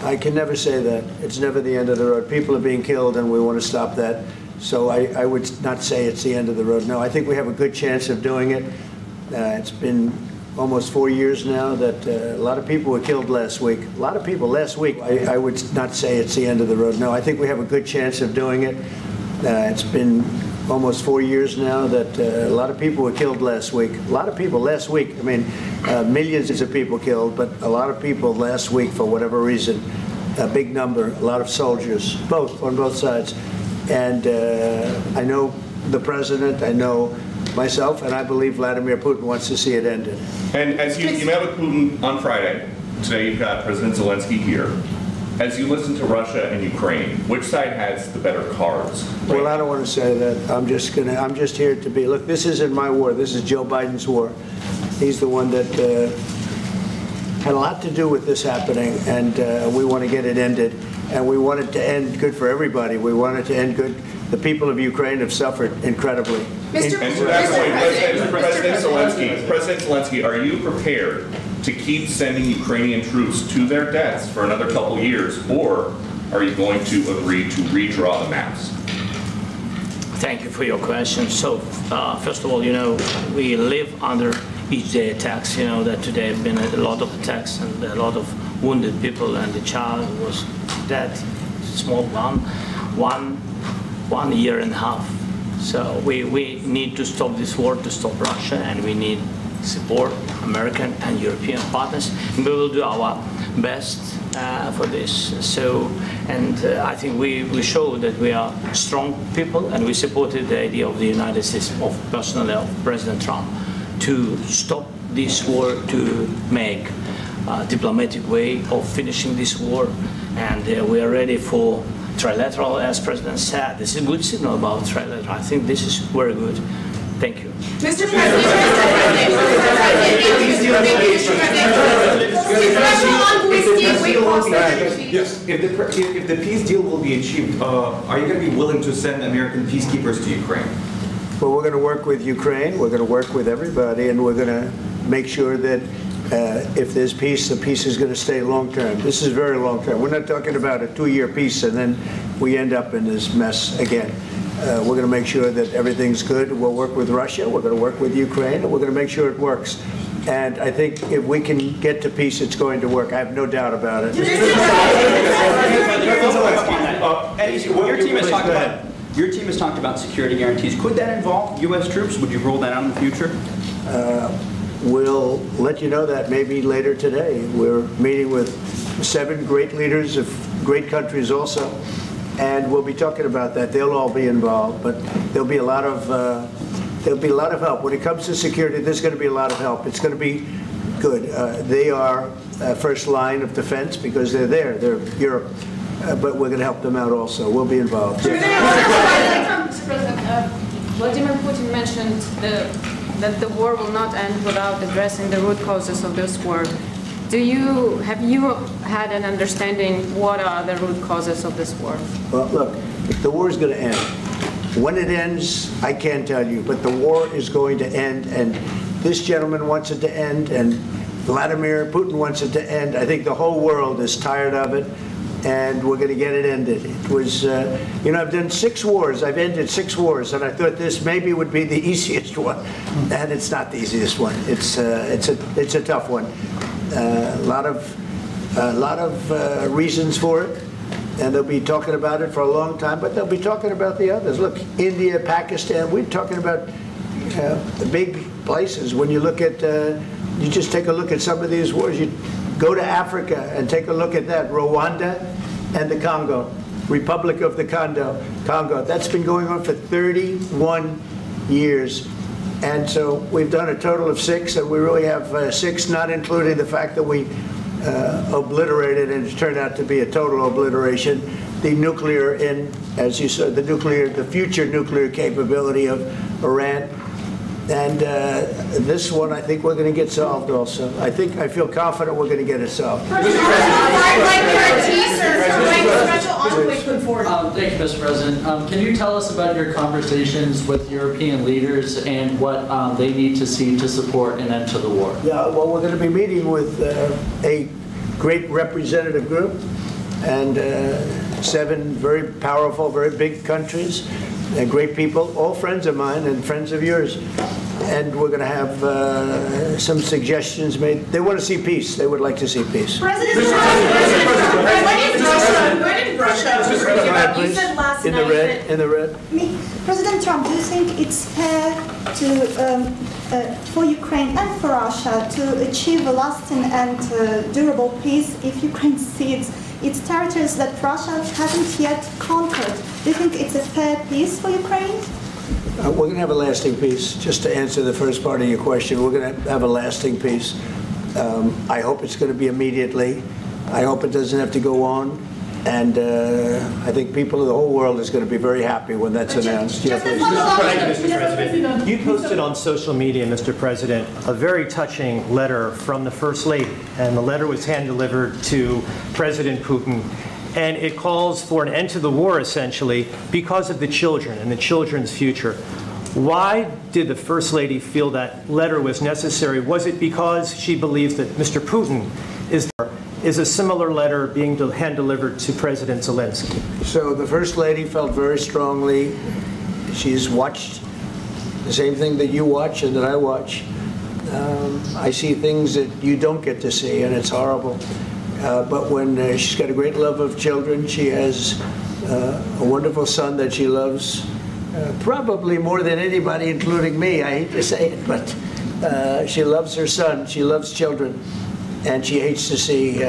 I can never say that. It's never the end of the road. People are being killed, and we want to stop that. So I would not say it's the end of the road. No, I think we have a good chance of doing it. It's been almost 4 years now that a lot of people were killed last week. A lot of people last week. I would not say it's the end of the road. No, I think we have a good chance of doing it. It's been almost 4 years now that a lot of people were killed last week. A lot of people last week. I mean, millions of people killed, but a lot of people last week for whatever reason. A big number, a lot of soldiers, on both sides. And I know the president, I know myself, and I believe Vladimir Putin wants to see it ended. And as you met with Putin on Friday, today you've got President Zelensky here. As you listen to Russia and Ukraine, which side has the better cards? Well, I don't want to say that. I'm just here to be. Look, this isn't my war. This is Joe Biden's war. He's the one that had a lot to do with this happening, and we want to get it ended. And we want it to end good for everybody. We want it to end good. The people of Ukraine have suffered incredibly. And to that point, President Zelensky, are you prepared to keep sending Ukrainian troops to their deaths for another couple years, or are you going to agree to redraw the maps? Thank you for your question. So, first of all, we live under each day attacks. That today have been a lot of attacks and a lot of wounded people, and the child was dead, small one year and a half. So we need to stop this war, to stop Russia, and we need support American and European partners. And we will do our best for this. So, and I think we show that we are strong people, and we supported the idea of the United States, personally of President Trump, to stop this war, to make a diplomatic way of finishing this war, and we are ready for trilateral, as President said. This is a good signal about trilateral. I think this is very good. Thank you. Mr. President, yes. If the peace deal will be achieved, are you going to be willing to send American peacekeepers to Ukraine? Well, we're going to work with Ukraine. We're going to work with everybody, and we're going to make sure that if there's peace, the peace is going to stay long-term. This is very long-term. We're not talking about a 2-year peace and then we end up in this mess again. We're going to make sure that everything's good. We'll work with Russia. We're going to work with Ukraine, and we're going to make sure it works. And I think if we can get to peace, it's going to work. I have no doubt about it. Your team has talked about security guarantees. Could that involve U.S. troops? Would you roll that out in the future? We'll let you know that maybe later today. We're meeting with 7 great leaders of great countries also, and we'll be talking about that. They'll all be involved, but there'll be a lot of help when it comes to security. There's going to be a lot of help. It's going to be good. They are first line of defense because they're there. They're Europe, but we're going to help them out also. We'll be involved. Mr. President, Vladimir Putin mentioned that the war will not end without addressing the root causes of this war. Have you had an understanding what are the root causes of this war? Well, look, the war is going to end. When it ends, I can't tell you, but the war is going to end, and this gentleman wants it to end, and Vladimir Putin wants it to end. I think the whole world is tired of it, and we're going to get it ended. It was, I've done 6 wars. I've ended 6 wars, and I thought this maybe would be the easiest one, and it's not the easiest one. It's a tough one. A lot of reasons for it, and they'll be talking about it for a long time. But they'll be talking about the others. Look, India, Pakistan. We're talking about the big places. When you look at, you just take a look at some of these wars. You go to Africa and take a look at that. Rwanda and the Congo, Republic of the Congo. That's been going on for 31 years. And so we've done a total of 6, and we really have 6, not including the fact that we obliterated, and it turned out to be a total obliteration, the nuclear, as you said, the future nuclear capability of Iran. And this one, I think we're going to get solved also. I feel confident we're going to get it solved. Thank you, Mr. President. Can you tell us about your conversations with European leaders and what they need to see to support an end to the war? Yeah, well, we're going to be meeting with a great representative group and 7 very powerful, very big countries, and great people, all friends of mine and friends of yours. And we're going to have some suggestions made. They want to see peace. They would like to see peace. President Trump, you said last In the red, in the red. President Trump, do you think it's fair to, for Ukraine and for Russia to achieve a lasting and durable peace if Ukraine cedes its territories that Russia hasn't yet conquered? Do you think it's a fair peace for Ukraine? We're going to have a lasting peace. Just to answer the first part of your question, we're going to have a lasting peace. I hope it's going to be immediately. I hope it doesn't have to go on. And I think people of the whole world is going to be very happy when that's announced. Just Mr. President, you posted on social media, Mr. President, a very touching letter from the First Lady, and the letter was hand-delivered to President Putin, and it calls for an end to the war, essentially, because of the children and the children's future. Why did the First Lady feel that letter was necessary? Was it because she believes that Mr. Putin is a similar letter being hand-delivered to President Zelensky? So the First Lady felt very strongly. She's watched the same thing that you watch and that I watch. I see things that you don't get to see, and it's horrible. But when she's got a great love of children, she has a wonderful son that she loves, probably more than anybody, including me. I hate to say it, but she loves her son. She loves children. And she hates to see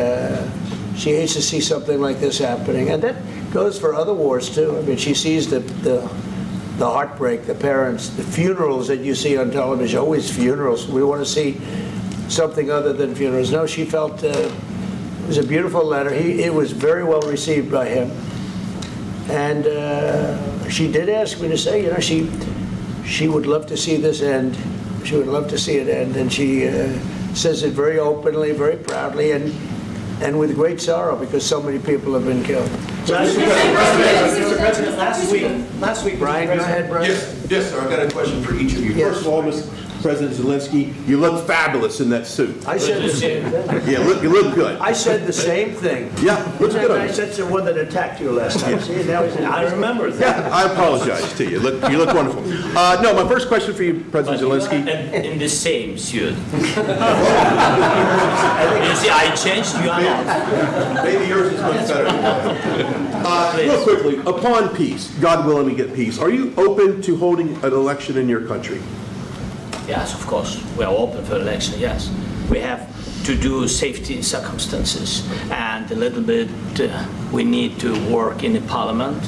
something like this happening, and that goes for other wars too. I mean, she sees the heartbreak, the parents, the funerals that you see on television. Always funerals. We want to see something other than funerals. No, she felt it was a beautiful letter. It was very well received by him, and she did ask me to say, you know, she would love to see this end. She would love to see it end, and she says it very openly, very proudly, and with great sorrow, because so many people have been killed. Mr. President, last week, Brian, go ahead, Brian. Yes, sir. I've got a question for each of you. Yes. First of all, Mr. President Zelensky, you look fabulous in that suit. I said the same thing. Yeah, you look good. I said the same thing. Yeah, looks good on I you. said the one that attacked you last time. See, now I remember that. Yeah, I apologize to you. You look wonderful. No, my first question for you, President Zelensky. In the same suit. You see, I changed, you are not. Maybe yours is much better. Real quickly, upon peace, God willing we get peace, are you open to holding an election in your country? Yes, of course. We are open for election, yes. We have to do safety circumstances, and a little bit we need to work in the parliament,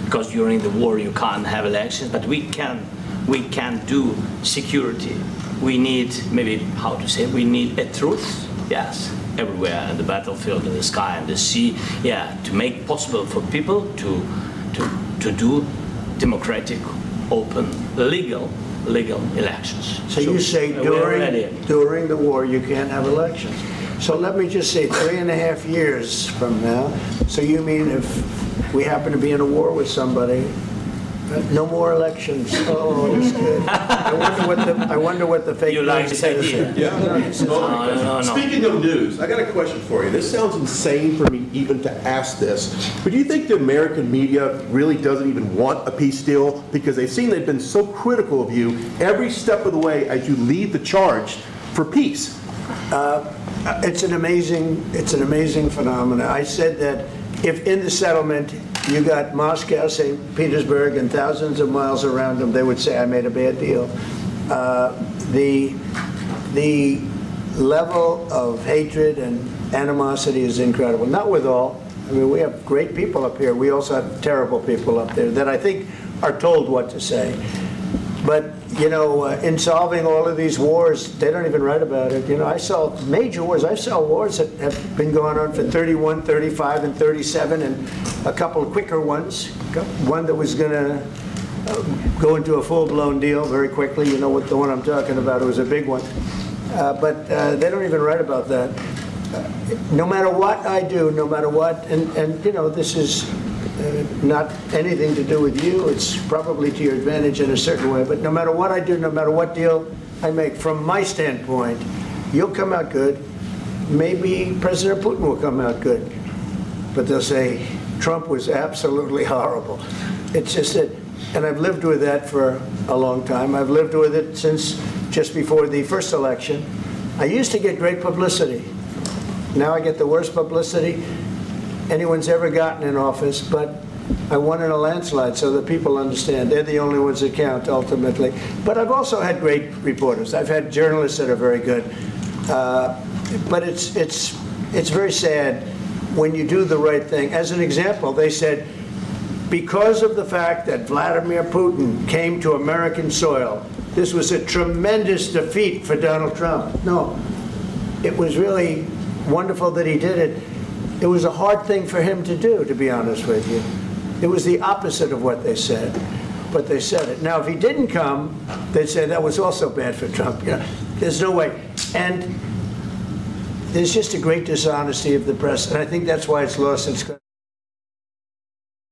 because during the war you can't have elections, but we can do security. We need, maybe, how to say, we need a truth, yes, everywhere, in the battlefield, in the sky, in the sea, yeah, to make possible for people to do democratic, open, legal elections. So you say during the war you can't have elections. So let me just say 3.5 years from now, so you mean if we happen to be in a war with somebody, no more elections? Oh, that's good. I wonder what the fake You like news this idea? is. Yeah. No. Speaking of news, I got a question for you. This sounds insane for me even to ask this, but do you think the American media really doesn't even want a peace deal because they've been so critical of you every step of the way as you lead the charge for peace? It's an amazing phenomenon. I said that if in the settlement you got Moscow, St. Petersburg, and thousands of miles around them, they would say I made a bad deal. The level of hatred and animosity is incredible. Not with all. I mean, we have great people up here. We also have terrible people up there that I think are told what to say. But, you know, in solving all of these wars, they don't even write about it. You know, I saw major wars. I saw wars that have been going on for 31, 35, and 37, and a couple of quicker ones. One that was going to go into a full-blown deal very quickly. You know what the one I'm talking about. It was a big one. But they don't even write about that. No matter what I do, no matter what, and you know, this is not anything to do with you. It's probably to your advantage in a certain way. But no matter what I do, no matter what deal I make, from my standpoint, you'll come out good. Maybe President Putin will come out good. but they'll say Trump was absolutely horrible. It's just that, and I've lived with that for a long time. I've lived with it since just before the first election. I used to get great publicity. Now I get the worst publicity anyone's ever gotten in office, but I won in a landslide, so that people understand they're the only ones that count ultimately. But I've also had great reporters. I've had journalists that are very good. But it's very sad when you do the right thing. As an example, they said, because of the fact that Vladimir Putin came to American soil, this was a tremendous defeat for Donald Trump. No, it was really wonderful that he did it. It was a hard thing for him to do, to be honest with you. It was the opposite of what they said, but they said it. Now, if he didn't come, they'd say that was also bad for Trump. You know, there's no way. And there's just a great dishonesty of the press, and I think that's why it's lost its credibility.